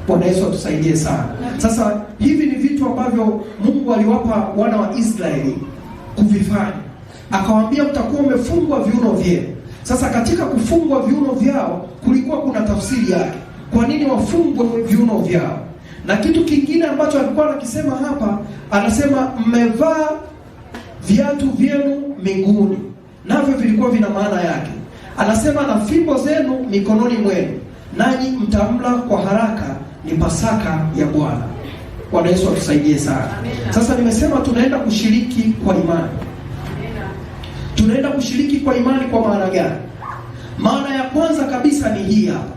Bwana Yesu atusaidie sana. Sasa hivi ni vitu ambavyo Mungu aliwapa wana wa Israeli kuvifanya. Akawaambia mtakuwa mmefungwa viuno vyenu. Sasa katika kufungwa viuno vyao kulikuwa kuna tafsiri yake. Kwa nini wafungwe viuno vyao? Na kitu kingine ambacho alikuwa anakisema hapa, anasema mmevaa viatu vyenu miguuni. Navyo vilikuwa vina maana yake. Anasema na fimbo zenu mikononi mwenu, nanyi mtamla kwa haraka, ni Pasaka ya Bwana. Bwana Yesu atusaidie sana. Sasa nimesema tunaenda kushiriki kwa imani. Tunaenda kushiriki kwa imani kwa maana gani? Maana ya kwanza kabisa ni hii hapa.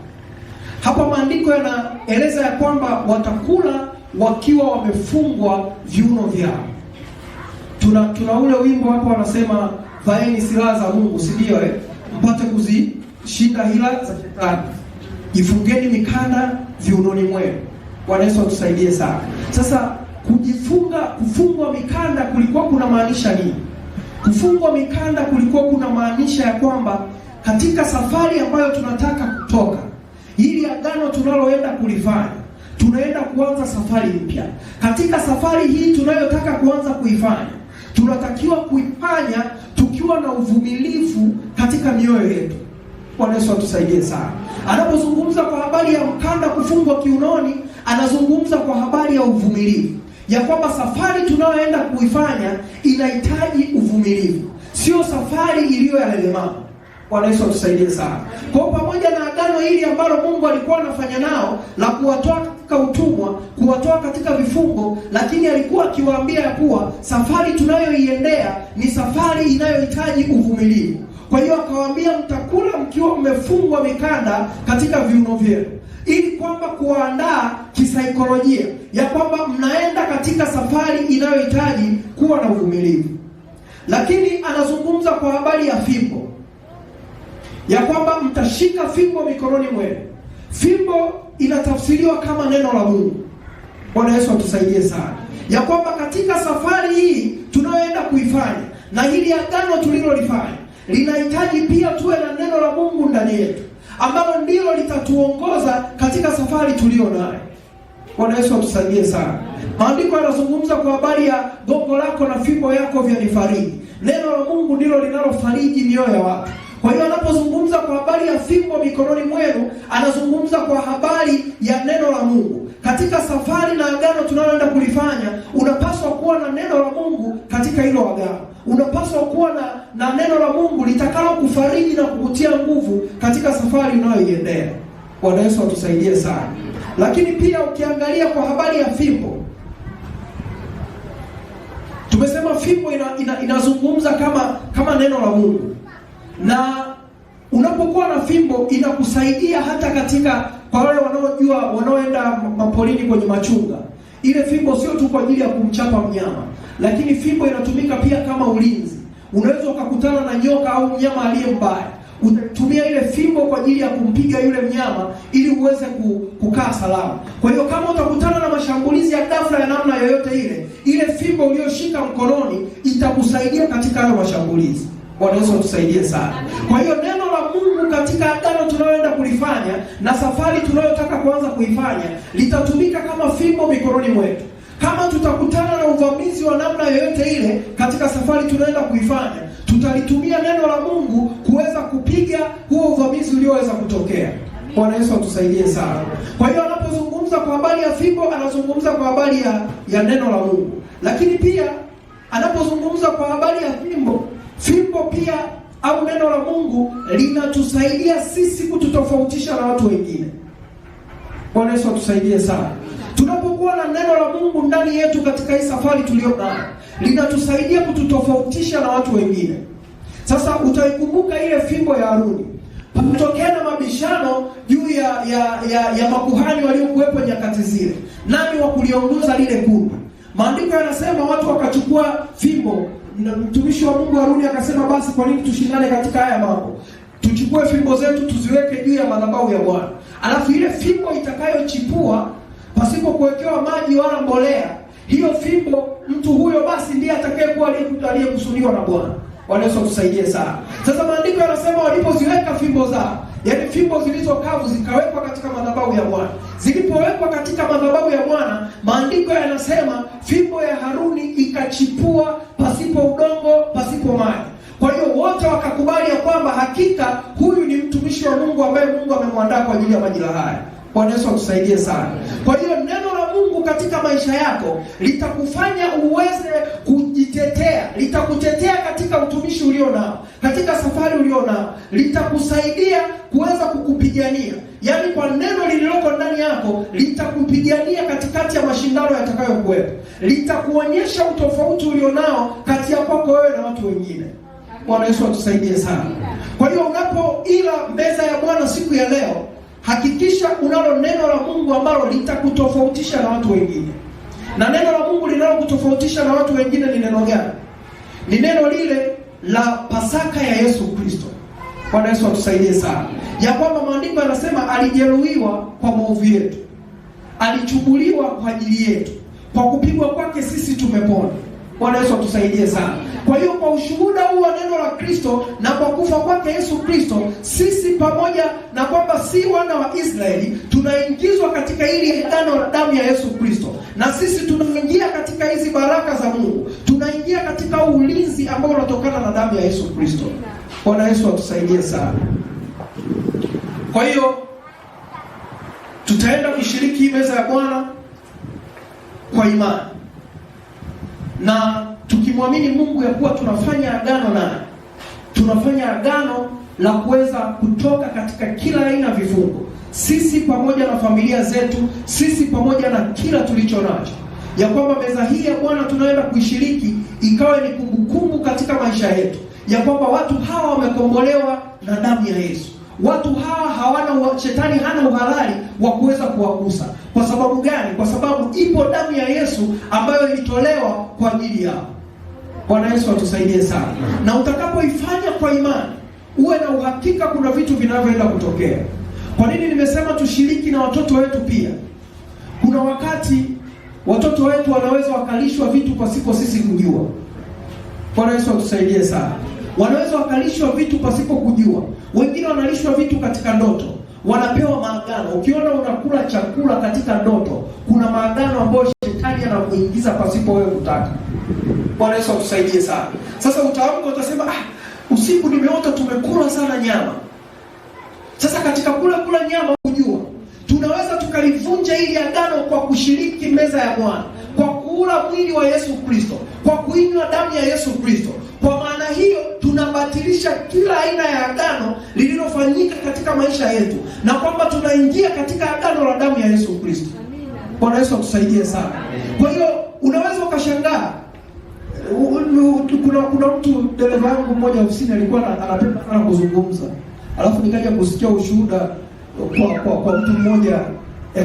Hapa maandiko yanaeleza ya kwamba watakula wakiwa wamefungwa viuno vyao. Tuna ule wimbo hapo wanasema vaeni silaha za Mungu, si ndio mpate kuzishinda hila za shetani. Jifungeni mikanda viunoni mwenu. Bwana Yesu atusaidie sana. Sasa kufungwa mikanda kulikuwa kuna maanisha nini? Kufungwa mikanda kulikuwa kuna maanisha ya kwamba katika safari ambayo tunataka kutoka, hili agano tunaloenda kulifanya, tunaenda kuanza safari mpya. Katika safari hii tunayotaka kuanza kuifanya, tunatakiwa kuifanya tukiwa na uvumilivu katika mioyo yetu. Bwana Yesu atusaidie sana. Anapozungumza kwa habari ya mkanda kufungwa kiunoni, anazungumza kwa habari ya uvumilivu, ya kwamba safari tunayoenda kuifanya inahitaji uvumilivu, sio safari iliyo ya lelemama. Bwana Yesu atusaidie sana. Kwa pamoja na agano hili ambalo Mungu alikuwa anafanya nao la kuwatoa katika utumwa, kuwatoa katika vifungo, lakini alikuwa akiwaambia ya kuwa safari tunayoiendea ni safari inayohitaji uvumilivu. Kwa hiyo akawaambia mtakula mkiwa mmefungwa mikanda katika viuno vyenu, ili kwamba kuandaa kisaikolojia ya kwamba mnaenda katika safari inayohitaji kuwa na uvumilivu. Lakini anazungumza kwa habari ya fimbo, ya kwamba mtashika fimbo mikononi mwenu. Fimbo inatafsiriwa kama neno la Mungu. Bwana Yesu atusaidie sana. Ya kwamba katika safari hii tunayoenda kuifanya na hili agano tulilolifanya linahitaji pia tuwe na neno la Mungu ndani yetu, ambalo ndilo litatuongoza katika safari tulio nayo. Bwana Yesu atusaidie sana. Maandiko yanazungumza kwa habari ya gongo lako na fimbo yako vyanifariji. Neno la Mungu ndilo linalofariji mioyo ya watu. Kwa hiyo anapozungumza kwa habari ya fimbo mikononi mwenu, anazungumza kwa habari ya neno la Mungu. Katika safari na agano tunaloenda kulifanya, unapaswa kuwa na neno la Mungu katika hilo agano. Unapaswa kuwa na neno la Mungu litakalo kufariji na kukutia nguvu katika safari unayoiendea. Bwana Yesu atusaidie sana. Lakini pia ukiangalia kwa habari ya fimbo, tumesema fimbo inazungumza kama neno la Mungu. Na unapokuwa na fimbo inakusaidia hata katika, kwa wale wanaojua, wanaoenda mapolini kwenye machunga, ile fimbo sio tu kwa ajili ya kumchapa mnyama, lakini fimbo inatumika pia kama ulinzi. Unaweza ukakutana na nyoka au mnyama aliye mbaya, utatumia ile fimbo kwa ajili ya kumpiga yule mnyama ili uweze kukaa salama. Kwa hiyo kama utakutana na mashambulizi ya ghafla ya namna yoyote ile fimbo uliyoshika mkononi itakusaidia katika hayo mashambulizi. Bwana Yesu atusaidie sana. Kwa hiyo neno la Mungu katika agano tunayoenda kulifanya na safari tunayotaka kuanza kuifanya litatumika kama fimbo mikononi mwetu. Kama tutakutana na uvamizi wa namna yoyote ile katika safari tunayoenda kuifanya, tutalitumia neno la Mungu kuweza kupiga huo uvamizi ulioweza kutokea. Bwana Yesu atusaidie sana. Kwa hiyo anapozungumza kwa habari ya fimbo, anazungumza kwa habari ya neno la Mungu. Lakini pia anapozungumza kwa habari ya fimbo pia au neno la Mungu linatusaidia sisi kututofautisha na watu wengine. Bwana Yesu atusaidie sana. Tunapokuwa na neno la Mungu ndani yetu katika hii safari tuliyonayo, linatusaidia kututofautisha na watu wengine. Sasa utaikumbuka ile fimbo ya Haruni. Kutokea na mabishano juu ya makuhani waliokuwepo nyakati zile, nani wa kuliongoza lile kundi. Maandiko yanasema watu wakachukua fimbo, na mtumishi wa Mungu Haruni akasema, basi kwa nini tushindane katika haya mambo? Tuchukue fimbo zetu tuziweke juu ya madhabahu ya Bwana. Alafu ile fimbo itakayochipua pasipo kuwekewa maji wala mbolea, hiyo fimbo, mtu huyo basi ndiye atakayekuwa aliyekusudiwa na Bwana. Bwana Yesu atusaidie sana. Sasa maandiko yanasema walipoziweka fimbo zao, Yaani fimbo zilizo kavu zikawekwa katika madhabahu ya Bwana. Zilipowekwa katika madhabahu ya Bwana, maandiko yanasema fimbo ya Haruni ikachipua pasipo udongo, pasipo maji. Kwa hiyo wote wakakubali ya kwamba hakika huyu ni mtumishi wa Mungu ambaye Mungu amemwandaa kwa ajili ya majira haya. Bwana Yesu akusaidie sana. Kwa hiyo neno la Mungu katika maisha yako litakufanya uweze kujitetea, litakutetea katika utumishi ulio nao, katika safari ulio nao, litakusaidia kuweza kukupigania. Yaani kwa neno lililoko ndani yako litakupigania katikati ya mashindano yatakayokuwepo. Litakuonyesha utofauti ulio nao kati ya kwako wewe na watu wengine. Bwana Yesu atusaidie sana. Kwa hiyo unapoila meza ya Bwana siku ya leo, hakikisha unalo neno la Mungu ambalo litakutofautisha na watu wengine. Na neno la Mungu linalokutofautisha na watu wengine ni neno gani? Ni neno lile la Pasaka ya Yesu Kristo. Bwana Yesu atusaidie sana. Ya kwamba maandiko yanasema alijeruhiwa kwa maovu yetu, alichubuliwa kwa ajili yetu, kwa kupigwa kwake sisi tumepona. Bwana Yesu atusaidie sana. Kwa hiyo kwa ushuhuda huu wa neno la Kristo na kwa kufa kwake Yesu Kristo, sisi pamoja na kwamba si wana wa Israeli, tunaingizwa katika hili agano la damu ya Yesu Kristo. Na sisi tunaingia katika hizi baraka za Mungu. Tunaingia katika ulinzi ambao unatokana na damu ya Yesu Kristo. Bwana Yesu atusaidie sana. Kwa hiyo tutaenda kushiriki meza ya Bwana kwa imani, na tukimwamini Mungu ya kuwa tunafanya agano naye. Tunafanya agano la kuweza kutoka katika kila aina vifungo, sisi pamoja na familia zetu, sisi pamoja na kila tulicho nacho, ya kwamba meza hii ya Bwana tunaenda kuishiriki ikawe ni kumbukumbu katika maisha yetu, ya kwamba watu hawa wamekombolewa na damu ya Yesu. Watu hawa hawana, shetani hana uhalali wa kuweza kuwagusa. Kwa sababu gani? Kwa sababu ipo damu ya Yesu ambayo ilitolewa kwa ajili yao. Bwana Yesu atusaidie sana. Na utakapoifanya kwa imani, uwe na uhakika kuna vitu vinavyoenda kutokea. Kwa nini nimesema tushiriki na watoto wetu pia? Kuna wakati watoto wetu wanaweza wakalishwa vitu pasipo sisi kujua. Bwana Yesu atusaidie sana. Wanaweza wakalishwa vitu pasipo kujua. Wengine wanalishwa vitu katika ndoto, wanapewa maagano. Ukiona unakula chakula katika ndoto, kuna maagano ambayo shetani anakuingiza pasipo wewe kutaka. Bwana Yesu atusaidie sana. Sasa utaamka utasema, usiku nimeota tumekula sana nyama. Sasa katika kula nyama kujua, tunaweza tukalivunja ili agano kwa kushiriki meza ya Bwana, kwa kula mwili wa Yesu Kristo, kwa kuinywa damu ya Yesu Kristo. Kwa maana hiyo tunabatilisha kila aina ya agano lililofanyika katika maisha yetu, na kwamba tunaingia katika agano la damu ya Yesu Kristo. Bwana Yesu atusaidie sana. Kwa hiyo unaweza ukashangaa, kuna mtu, dereva wangu mmoja ofisini alikuwa anapenda sana kuzungumza. Alafu nikaja kusikia ushuhuda kwa mtu mmoja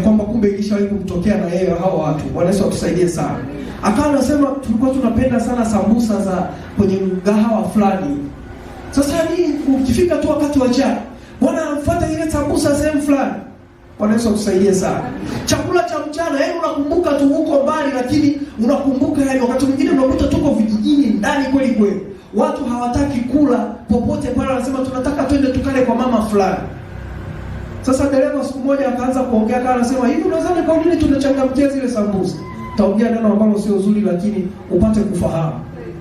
kwamba kumbe ilishawahi kumtokea na yeye hao watu. Bwana Yesu atusaidie sana. Akawa anasema tulikuwa tunapenda sana sambusa za kwenye mgahawa fulani. Sasa ni ukifika tu wakati wa chai, Bwana anamfuata ile sambusa sehemu fulani. Bwana Yesu atusaidie sana. Chakula cha mchana, unakumbuka tu huko mbali, lakini unakumbuka wakati mwingine unakuta tuko vijijini ndani kweli kweli. Watu hawataki kula popote pale, wanasema tunataka twende tukale kwa mama fulani. Sasa dereva siku moja akaanza kuongea, kana anasema hivi, unadhani kwa nini tunachangamkia zile sambusa? Taongea neno ambalo sio zuri, lakini upate kufahamu.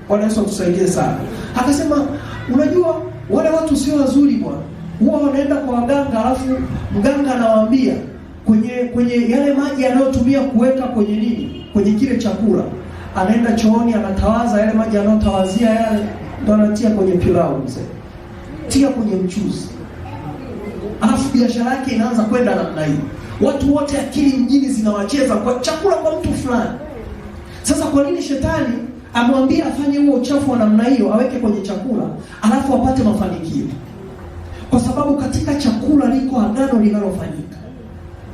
Bwana Yesu atusaidie sana. Akasema, unajua wale watu sio wazuri bwana. Huwa wanaenda kwa waganga, alafu mganga anawaambia kwenye yale maji anayotumia kuweka kwenye nini? Kwenye kile chakula. Anaenda chooni, anatawaza yale maji anayotawazia yale, ndio anatia kwenye pilau mzee. Tia kwenye mchuzi. Alafu biashara yake inaanza kwenda namna hiyo. Watu wote akili mjini zinawacheza kwa chakula kwa mtu fulani. Sasa kwa nini shetani amwambie afanye huo uchafu wa namna hiyo, aweke kwenye chakula, alafu apate mafanikio? Kwa sababu katika chakula liko agano linalofanyika.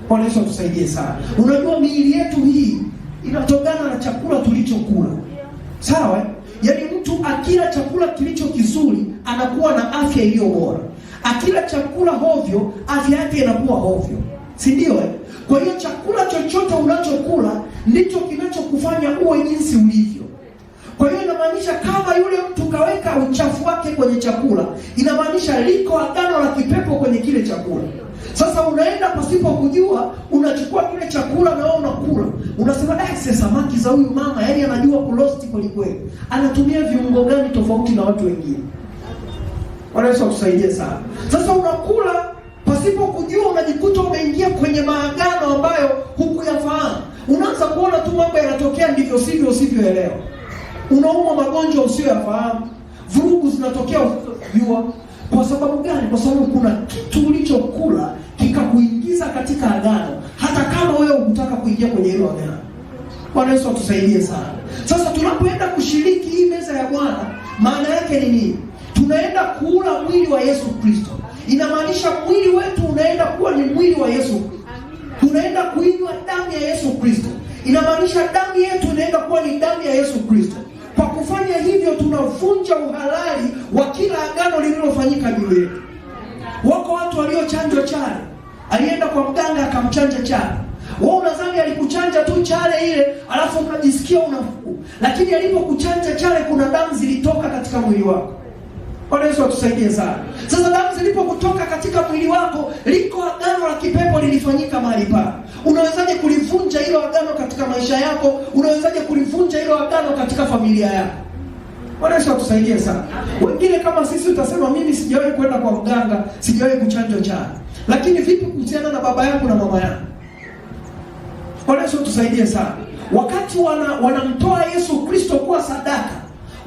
Bwana Yesu atusaidie sana. Unajua miili yetu hii inatokana na chakula tulichokula. Sawa? Yaani mtu akila chakula kilicho kizuri anakuwa na afya iliyo bora. Akila chakula hovyo, afya yake inakuwa hovyo. Si ndio? Kwa hiyo chakula chochote unachokula ndicho kinachokufanya uwe jinsi ulivyo. Kwa hiyo inamaanisha kama yule mtu kaweka uchafu wake kwenye chakula, inamaanisha liko agano la kipepo kwenye kile chakula. Sasa unaenda pasipo kujua, unachukua kile chakula na wewe unakula. Unasema sasa samaki za huyu mama, yaani anajua kuroast kweli kweli. Anatumia viungo gani tofauti na watu wengine? Wanaweza kusaidia sana. Sasa unakula pasipo kujua, unajikuta umeingia kwenye maagano ambayo hukuyafahamu. Unaanza kuona tu mambo yanatokea ndivyo sivyo usivyoelewa. Unaumwa magonjwa usiyoyafahamu. Vurugu zinatokea usiyojua. Kwa sababu gani? Kwa sababu kuna kitu ulichokula kikakuingiza katika agano, hata kama wewe hukutaka kuingia kwenye hilo agano. Bwana Yesu atusaidie sana. Sasa tunapoenda kushiriki hii meza ya Bwana, maana yake ni nini? Tunaenda kuula mwili wa Yesu Kristo. Inamaanisha mwili wetu unaenda kuwa ni mwili wa Yesu. Tunaenda kuinywa damu ya Yesu Kristo. Inamaanisha damu yetu inaenda kuwa ni damu ya Yesu Kristo. Kwa kufanya hivyo tunavunja uhalali wa kila agano lililofanyika juu yetu. Wako watu waliochanjwa chale. Alienda kwa mganga akamchanja chale. Wewe unadhani alikuchanja tu chale ile, alafu unajisikia unafuu. Lakini alipokuchanja chale kuna damu zilitoka katika mwili wako. Bwana Yesu atusaidie sana. Sasa damu zilipokutoka katika mwili wako, liko agano la kipepo lilifanyika mahali pale. Unawezaje kulivunja hilo agano katika maisha yako? Unawezaje kulivunja hilo agano katika familia yako? Bwana Yesu atusaidie sana. Wengine kama sisi utasema mimi sijawahi kwenda kwa mganga, sijawahi kuchanjwa chale. Lakini vipi kuhusiana na baba yangu na mama yangu? Bwana Yesu atusaidie sana. Wakati wanamtoa Yesu Kristo kuwa sadaka,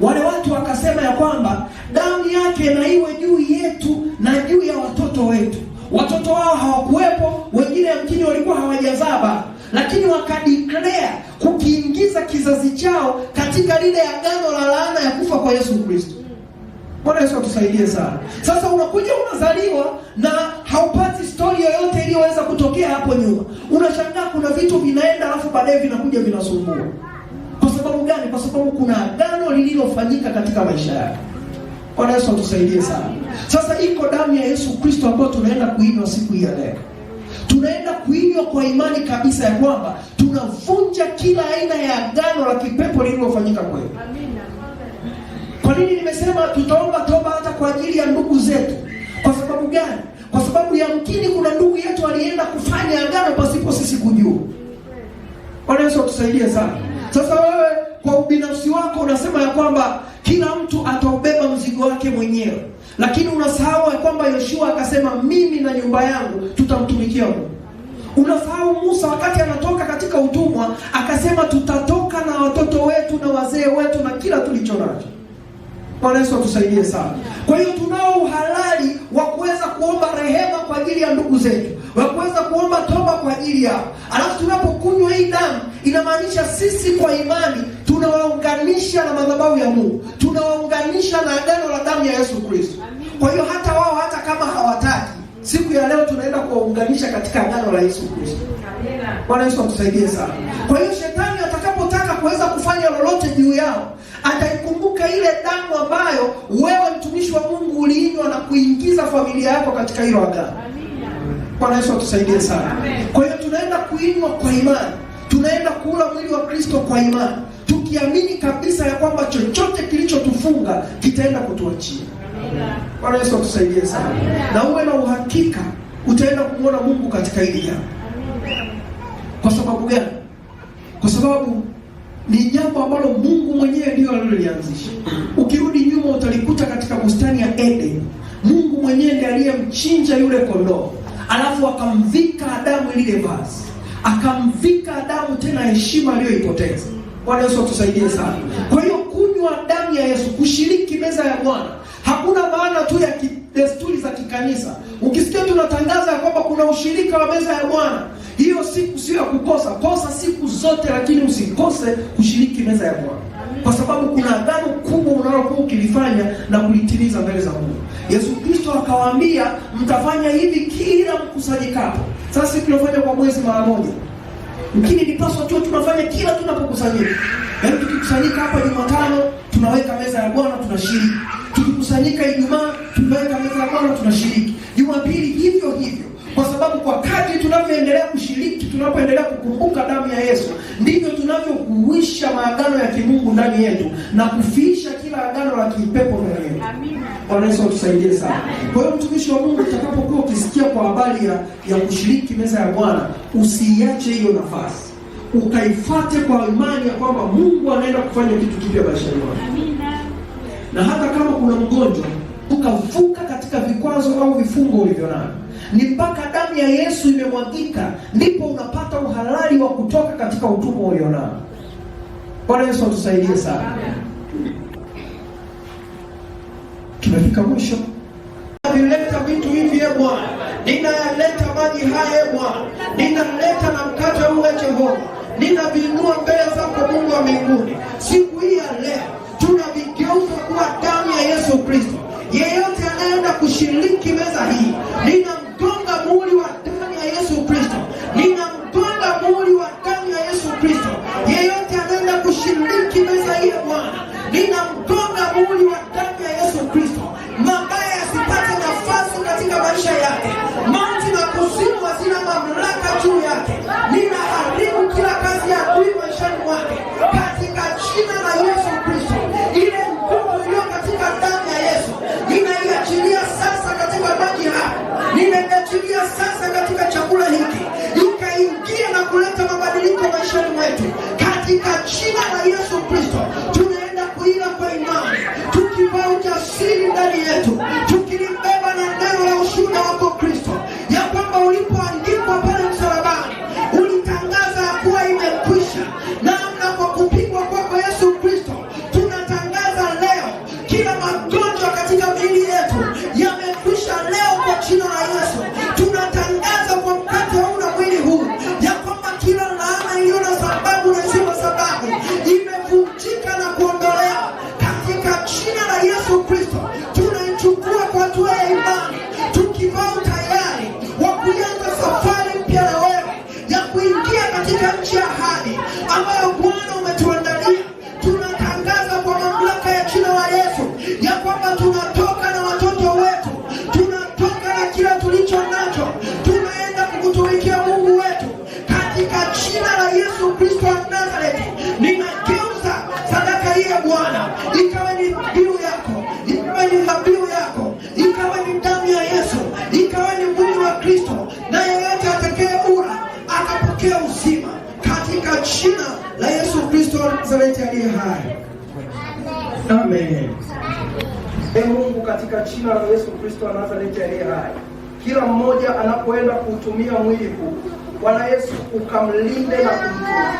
wale watu wakasema ya kwamba damu yake na iwe juu yetu na juu ya watoto wetu. Watoto wao hawakuwepo, wengine yamkini walikuwa hawajazaa, lakini wakadeclare kukiingiza kizazi chao katika lile agano la laana ya kufa kwa Yesu Kristo. Bwana Yesu atusaidie sana. Sasa unakuja unazaliwa na haupati story yoyote iliyoweza kutokea hapo nyuma. Unashangaa kuna vitu vinaenda alafu baadaye vinakuja vinasumbua. Kwa sababu gani? Kwa sababu kuna agano lililofanyika katika maisha yako. Bwana Yesu atusaidie sana. Sasa iko damu ya Yesu Kristo ambayo tunaenda kuinywa siku hii ya leo. Tunaenda kuinywa kwa imani kabisa ya kwamba tunavunja kila aina ya agano la kipepo lililofanyika kwetu. Amina. Kwa nini nimesema tutaomba toba hata kwa ajili ya ndugu zetu? Kwa sababu gani? Kwa sababu yamkini kuna ndugu yetu alienda kufanya agano pasipo sisi kujua. Bwana Yesu atusaidie sana. Sasa wewe kwa ubinafsi wako unasema ya kwamba kila mtu ataubeba mzigo wake mwenyewe. Lakini unasahau ya kwamba Yoshua akasema mimi na nyumba yangu tutamtumikia Mungu. Unasahau Musa wakati anatoka katika utumwa akasema tutatoka na watoto wetu na wazee wetu na kila tulicho nacho. Bwana Yesu atusaidie sana. Kwa hiyo tunao uhalali wa kuweza kuomba rehema kwa ajili ya ndugu zetu, wa kuweza kuomba toba kwa ajili yao. Alafu tunapokunywa hii damu, inamaanisha sisi kwa imani tunawaunganisha na madhabahu ya Mungu, tunawaunganisha na agano la damu ya Yesu Kristo. Kwa hiyo hata wao hata kama hawataki, siku ya leo tunaenda kuwaunganisha katika agano la Yesu Kristo. Bwana Yesu atusaidie sana. Kwa hiyo shetani atakapotaka kuweza kufanya lolote juu yao, ataikumbuka ile damu ambayo wewe mtumishi wa Mungu uliinywa na kuingiza familia yako katika hilo agano. Bwana Yesu atusaidie sana. Kwa hiyo tunaenda kuinywa kwa imani. Tunaenda kula mwili wa Kristo kwa imani, tukiamini kabisa ya kwamba chochote kilichotufunga kitaenda kutuachia. Bwana Yesu atusaidie sana. Na uwe na uhakika utaenda kumwona Mungu katika hili jambo. Kwa sababu gani? Kwa sababu ni jambo ambalo Mungu mwenyewe ndio alilolianzisha. Ukirudi nyuma utalikuta katika bustani ya Eden. Mungu mwenyewe ndiye aliyemchinja yule kondoo, alafu akamvika Adamu lile vazi. Akamvika Adamu tena heshima aliyoipoteza. Bwana Yesu atusaidie sana. Kwa hiyo kunywa damu ya Yesu, kushiriki meza ya Bwana, hakuna maana tu ya desturi za kikanisa. Ukisikia tunatangaza ya kwamba kuna ushirika wa meza ya Bwana, hiyo siku sio ya kukosa. Kosa siku zote, lakini usikose kushiriki meza ya Bwana. Kwa sababu kuna agano kubwa unalokuwa ukilifanya na kulitimiza mbele za Mungu. Yesu Kristo akawaambia mtafanya hivi kila mkusanyikapo. Sasa tunafanya kwa mwezi mara moja. Lakini nipaswa tu tunafanya kila tunapokusanyika. Yaani tukikusanyika hapa Jumatano tunaweka meza ya Bwana tunashiriki. Tukikusanyika Ijumaa tunaweka meza ya Bwana tunashiriki. Jumapili hivyo hivyo. kwa sababu kwa kadri tunavyoendelea kushiriki, tunapoendelea kukumbuka damu ya Yesu, ndivyo tunavyokuisha maagano ya kimungu ndani yetu na kufiisha kila agano la kipepo ndani yetu. Amina. Bwana Yesu atusaidie sana. Kwa hiyo mtumishi wa Mungu, utakapokuwa ukisikia kwa habari ya kushiriki meza ya Bwana, usiache hiyo nafasi, ukaifuate kwa imani ya kwamba Mungu anaenda kufanya kitu kipya maishani mwako. Amina. Na hata kama kuna mgonjwa, ukavuka katika vikwazo au vifungo ulivyonavyo, ni mpaka damu ya Yesu imemwagika ndipo unapata uhalali wa kutoka katika utumwa ulionao. Bwana Yesu atusaidie sana. Tumefika mwisho. Ninaleta vitu hivi e Bwana, ninaleta maji haya e Bwana, ninaleta na mkate huu e Jehova, ninaviinua mbele zako Mungu wa mbinguni. Siku hii ya leo tunavigeuza kuwa damu ya Yesu Kristo. Yeyote anayeenda kushiriki meza hii, ninamgonga muhuri wa damu ya Yesu Kristo, ninamgonga muhuri wa damu ya Yesu Kristo. Yeyote anayeenda kushiriki meza hii Bwana, ninamgonga muhuri wa damu ya Yesu Kristo. Mabaya yasipate nafasi katika maisha yake, mauti na kuzimu hazina mamlaka juu yake. Ninaharibu kila kazi ya adui maishani mwake katika jina la Yesu Kristo. Ile nguvu iliyo katika damu ya Yesu ninaiachilia sasa katika maji haya, ninaiachilia sasa katika chakula hiki, ikaingia na kuleta mabadiliko maishani mwetu katika jina la Yesu Kristo. Tunaenda kuila kwa imani, tukivaa ujasiri ndani yetu, tukilibeba na neno la ushuhuda wako Kristo, ya kwamba ulipoandikwa pale msalabani ulitangaza kuwa imekwisha, na kwa kupigwa kwako Yesu Kristo tunatangaza leo kila magonjwa katika miili yetu yamekwisha leo kwa jina la Yesu. Tunatangaza kwa mkate huu na mwili huu ya kwamba kila laana iliyo na sababu na isiyo na sababu imevunjika na kuondolewa katika jina la Yesu Kristo. Tunaichukua kwa hatua ya imani, tukivaa utayari wa kuanza safari mpya na wewe ya kuingia katika nchi ya ahadi ambayo Bwana umetuandalia. Tunatangaza kwa mamlaka ya jina la Yesu ya kwamba tunatoka na watoto wetu, tunatoka na kila tulicho nacho, tunaenda kukutumikia Mungu wetu katika jina la Yesu Kristo wa Nazareti. Ninageuza sadaka hii ya Bwana ikawa ni dhabihu yako, ikawa ni dhabihu yako, ikawa ni damu ya Yesu, ikawa ni mwili wa Kristo, na yeyote atakayeula akapokea uzima katika jina la Yesu Kristo wa Nazareti aliye hai. Amen. Mungu, katika jina la Yesu Kristo wa Nazareti aliye hai, kila mmoja anapoenda kuutumia mwili huu, Bwana Yesu ukamlinde na kumtunza.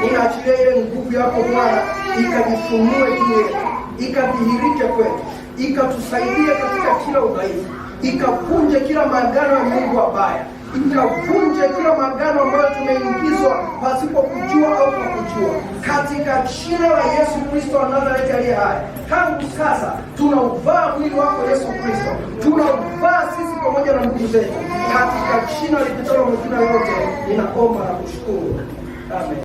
Ninaachilia ile nguvu yako Bwana ikajifunue juu yetu, ikadhihirike kwetu, ikatusaidie katika kila udhaifu, ikavunje kila maagano ya Mungu wabaya, ikavunje kila maagano ambayo tumeingizwa pasipo kujua au kwa kujua, katika jina la Yesu Kristo wa Nazareti aliye hai. Tangu sasa tunauvaa mwili wako Yesu Kristo, tunauvaa sisi pamoja na ndugu zetu, katika jina lipitalo majina yote ninaomba na kushukuru. Amen.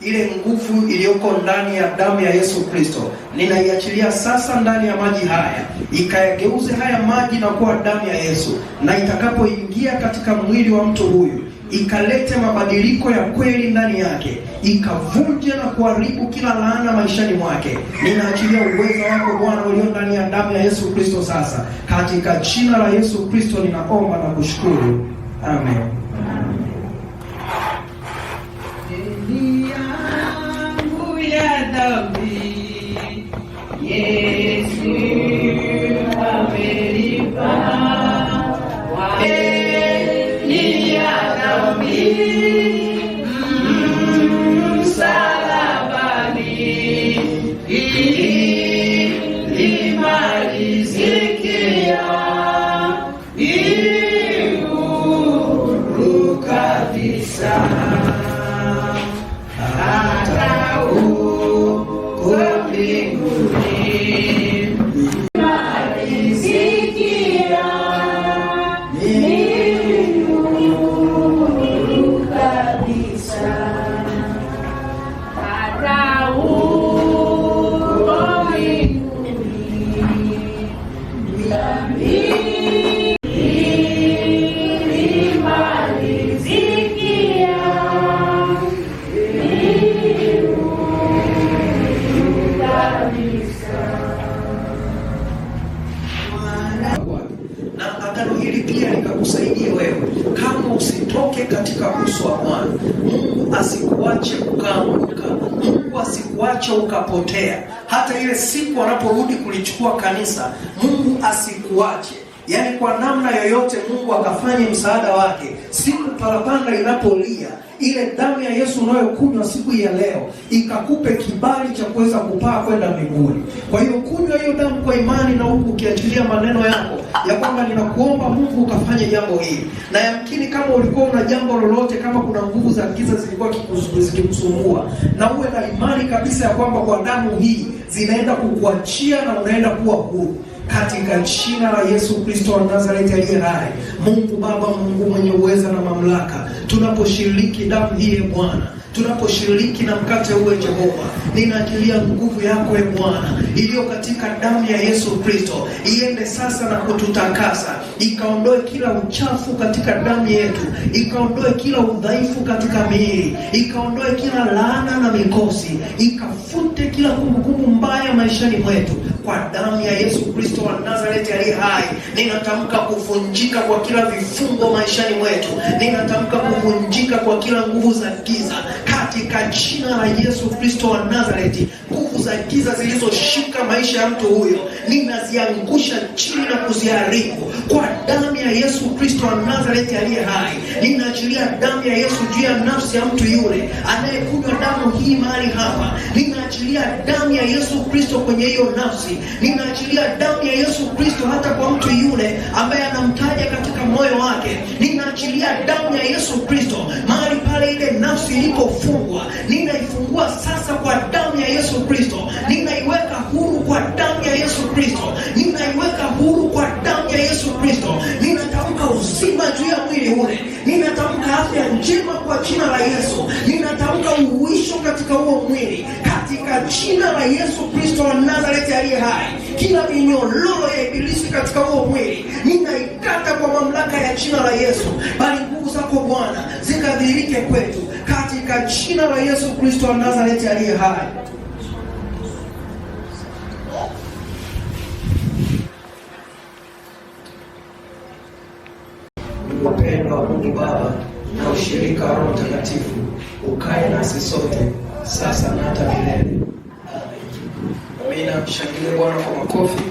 Ile nguvu iliyoko ndani ya damu ya Yesu Kristo ninaiachilia sasa ndani ya maji haya, ikayageuze haya maji na kuwa damu ya Yesu, na itakapoingia katika mwili wa mtu huyu ikalete mabadiliko ya kweli ndani yake, ikavunje na kuharibu kila laana maishani mwake. Ninaachilia uwezo wako Bwana ulio ndani ya damu ya Yesu Kristo sasa, katika jina la Yesu Kristo ninaomba na kushukuru. Amen. Yesu amelipa ni ya dhambi msalabani ili limalizike. hata huko mbinguni. Malisikia ni nuru kabisa, hata huko mbinguni. Na agano hili pia likakusaidia wewe, kama usitoke katika uso wa Bwana. Mungu asikuache ukaanguka, Mungu asikuache ukapotea. Hata ile siku anaporudi kulichukua kanisa, Mungu asikuache. Yaani kwa namna yoyote Mungu akafanye msaada wake. Siku parapanda inapolia, ile damu ya Yesu unayokunywa siku ya leo ikakupe kibali cha kuweza kupaa kwenda mbinguni. Kwa hiyo kunywa hiyo damu kwa imani, na huku ukiachilia maneno yako ya kwamba ninakuomba Mungu ukafanye jambo hili. Na yamkini kama ulikuwa una jambo lolote, kama kuna nguvu za giza zilikuwa zikikusumbua, na uwe na imani kabisa ya kwamba kwa damu hii zinaenda kukuachia na unaenda kuwa huru. Katika jina la Yesu Kristo wa Nazareti aliye hai, Mungu Baba, Mungu mwenye uweza na mamlaka, tunaposhiriki damu hii Bwana, tunaposhiriki na mkate uwe Jehova, ninaachilia nguvu yako Bwana iliyo katika damu ya Yesu Kristo iende sasa na kututakasa, ikaondoe kila uchafu katika damu yetu, ikaondoe kila udhaifu katika miili, ikaondoe kila laana na mikosi, ikafute kila kumbukumbu mbaya maishani mwetu. Kwa damu ya Yesu Kristo wa Nazareti aliye hai, ninatamka kuvunjika kwa kila vifungo maishani mwetu, ninatamka kuvunjika kwa kila nguvu za giza katika jina la Yesu Kristo wa Nazareti. Nguvu za giza zilizoshika maisha ya mtu huyo, ninaziangusha chini na kuziharibu kwa damu ya Yesu Kristo wa Nazareti aliye hai. Ninaachilia damu ya Yesu juu ya nafsi ya mtu yule anayekunywa damu hii mahali hapa. Ninaachilia damu ya Yesu Kristo kwenye hiyo nafsi. Ninaachilia damu ya Yesu Kristo hata kwa mtu yule ambaye anamtaja katika moyo wake. Ninaachilia damu ya Yesu Kristo mahali pale ile nafsi ilipofungwa. Ninaifungua sasa kwa damu ya Yesu Kristo. Ninaiweka huru kwa damu ya Yesu Kristo. Ninaiweka huru kwa damu ya Yesu Kristo. Ninatamka uzima juu ya mwili ule. Ninatamka afya njema kwa jina la Yesu. Ninatamka uhuisho katika huo mwili katika jina la Yesu Kristo wa Nazareti aliye hai. Kila minyororo ya ibilisi katika huo mwili ninaikata kwa mamlaka ya jina la Yesu. Bali nguvu zako Bwana zikadhihirike kwetu katika jina la Yesu Kristo wa Nazareti aliye hai. Upendo wa Mungu Baba na ushirika wa Roho Mtakatifu ukae nasi sote sasa na hata milele. Amina. Shangilia Bwana kwa makofi.